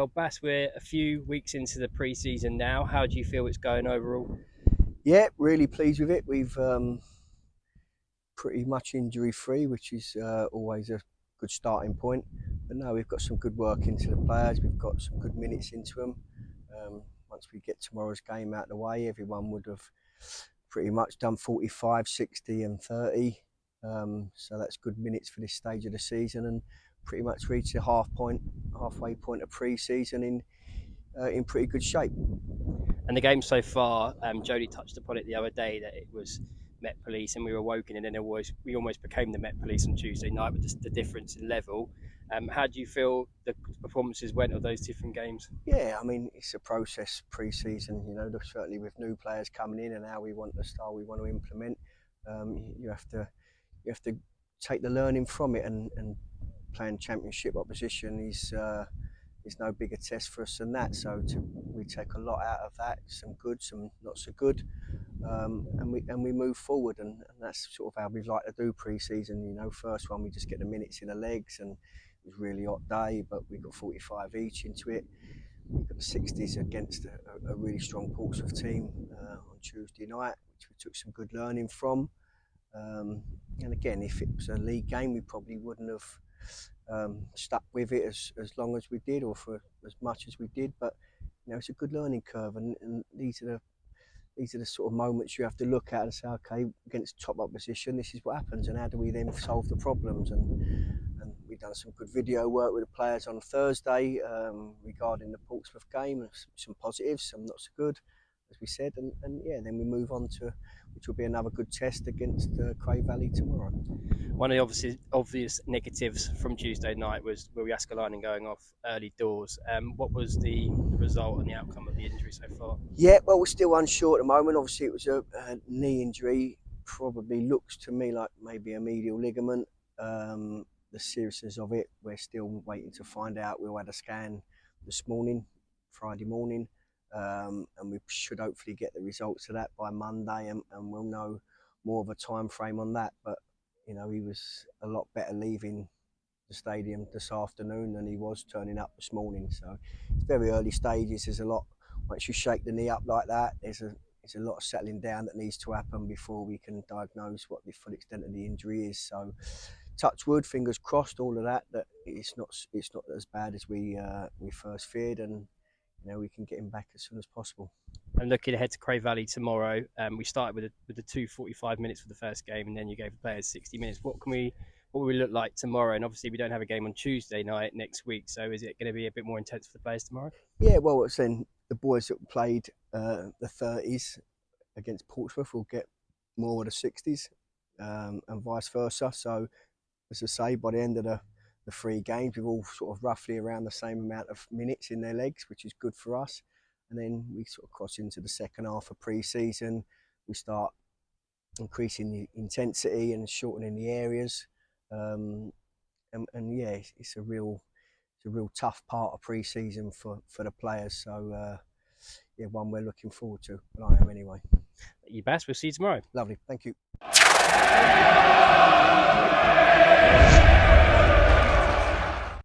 Well, Bass, we're a few weeks into the pre-season now. How do you feel it's going overall? Yeah, really pleased with it. We've pretty much injury-free, which is always a good starting point. But no, we've got some good work into the players. We've got some good minutes into them. Once we get tomorrow's game out of the way, everyone would have pretty much done 45, 60 and 30. So that's good minutes for this stage of the season, and pretty much reached the halfway point of pre-season in pretty good shape. And the game so far, Jodie touched upon it the other day that it was Met Police and we were woken, and then we almost became the Met Police on Tuesday night with just the difference in level. How do you feel the performances went of those different games? Yeah, I mean, it's a process pre-season, certainly with new players coming in and how we want the style we want to implement. You have to take the learning from it, and playing championship opposition is no bigger test for us than that. So we take a lot out of that, some good, some not so good, and we move forward, and that's sort of how we like to do pre-season. First one we just get the minutes in the legs, and it was a really hot day, but we got 45 each into it. We got the 60s against a really strong Portsmouth team on Tuesday night, which we took some good learning from. And again, if it was a league game, we probably wouldn't have stuck with it as long as we did, or for as much as we did. But it's a good learning curve, and these are the sort of moments you have to look at and say, okay, against top opposition, this is what happens, and how do we then solve the problems? And we've done some good video work with the players on Thursday regarding the Portsmouth game, and some positives, some not so good, as we said, and then we move on to which will be another good test against Cray Valley tomorrow. One of the obvious negatives from Tuesday night was Will Jaaskelainen going off early doors. What was the result and the outcome of the injury so far? Yeah, well, we're still unsure at the moment. Obviously, it was a knee injury. Probably looks to me like maybe a medial ligament. The seriousness of it, we're still waiting to find out. We had a scan this morning, Friday morning. And we should hopefully get the results of that by Monday, and we'll know more of a time frame on that. But he was a lot better leaving the stadium this afternoon than he was turning up this morning. So it's very early stages. There's a lot, once you shake the knee up like that, there's a lot of settling down that needs to happen before we can diagnose what the full extent of the injury is. So touch wood, fingers crossed, all of that it's not as bad as we first feared, and we can get him back as soon as possible. And looking ahead to Cray Valley tomorrow, we started with the 2:45 minutes for the first game, and then you gave the players 60 minutes. What will we look like tomorrow? And obviously we don't have a game on Tuesday night next week, so is it going to be a bit more intense for the players tomorrow? Yeah, well, it's then the boys that played the 30s against Portsmouth will get more of the 60s, and vice versa. So, as I say, by the end of the 3 games, we've all sort of roughly around the same amount of minutes in their legs, which is good for us. And then we sort of cross into the second half of pre-season. We start increasing the intensity and shortening the areas. And yeah, it's a real tough part of pre-season for the players. So yeah, one we're looking forward to. But I am anyway. You Bass, we'll see you tomorrow. Lovely, thank you.